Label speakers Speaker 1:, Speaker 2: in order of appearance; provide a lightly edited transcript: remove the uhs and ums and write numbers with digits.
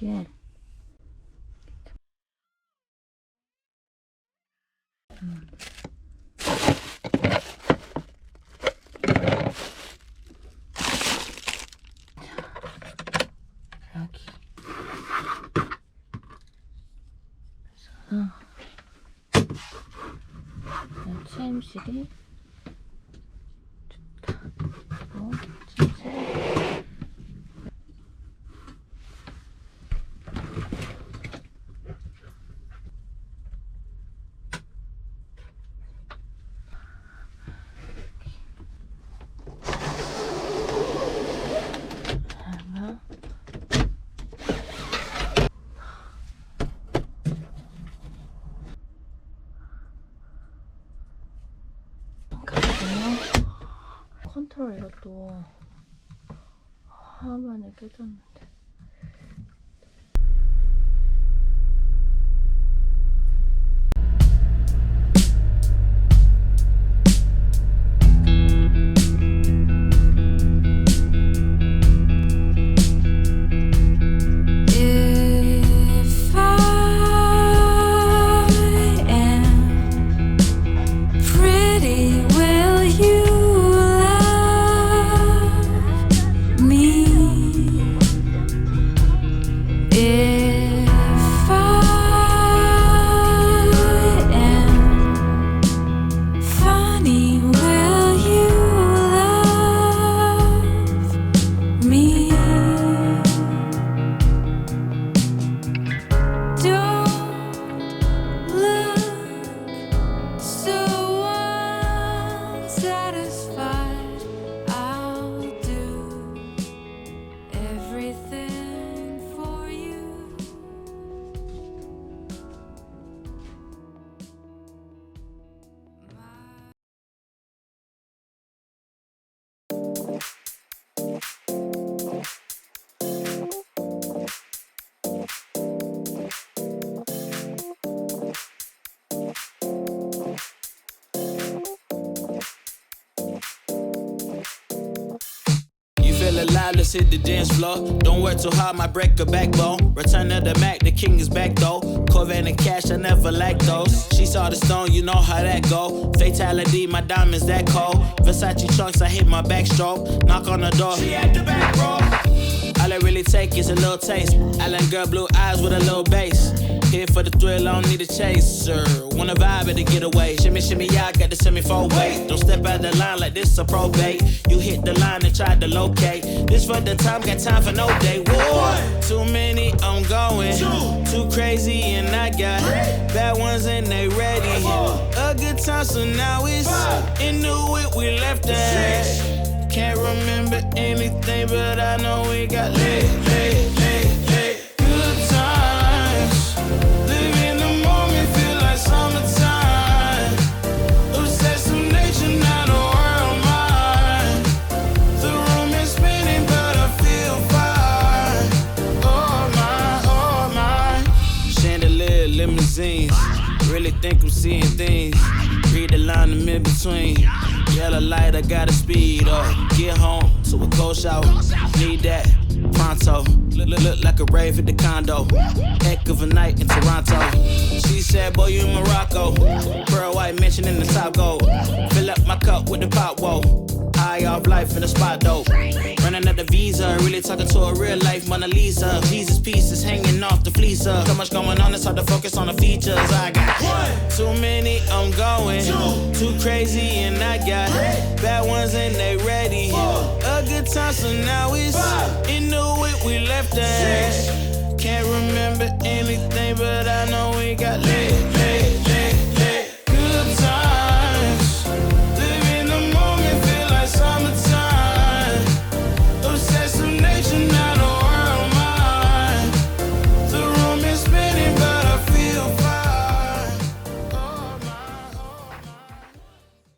Speaker 1: 이게 여기 그래서 체임실이 좋다. 체임실 컨트롤 이것도 화면에 깨졌는데
Speaker 2: Alive, let's hit the dance floor. Don't work too hard, might break a backbone. Return to the Mac, the king is back though. Corvette and cash, I never lack those. She saw the stone, you know how that go. Fatality, my diamonds that cold. Versace trunks, I hit my backstroke. Knock on the door, she at the back row. All I really take is a little taste. Island girl, blue eyes with a little bass. Here for the thrill, I don't need a chaser. Wanna vibe at the getaway. Shimmy, shimmy, yeah, I got the semi-4 weight. Don't step out the line like this a probate. You hit the line and try to locate. This for the time, got time for no day. One, too many, I'm going. Too crazy and I got bad ones and they ready. A good time, so now it's in the whip, we left that. Can't remember anything, but I know we got lit. Good times, live in the moment, feel like summertime. Obsessed with nature, not a world mine. The room is spinning, but I feel fine. Oh my. Chandelier, limousines. Really think I'm seeing things. Read the line in mid-between. Yellow light, I gotta speed up. Get home to a cold shower. Need that pronto. Look like a rave at the condo. Heck of a night in Toronto. She said, boy, you in Morocco. Pearl white mention in the top gold. Fill up my cup with the pop, whoa. High off life in the spot, though. Running up the visa, really talking to a real life Mona Lisa. Jesus pieces hanging off the fleecer. So much going on, it's hard to focus on the features. I got too many, I'm going. Too crazy, and I got bad ones and they ready. A good time, so now it's in the whip, we left that. Can't remember anything, but I know we got lit.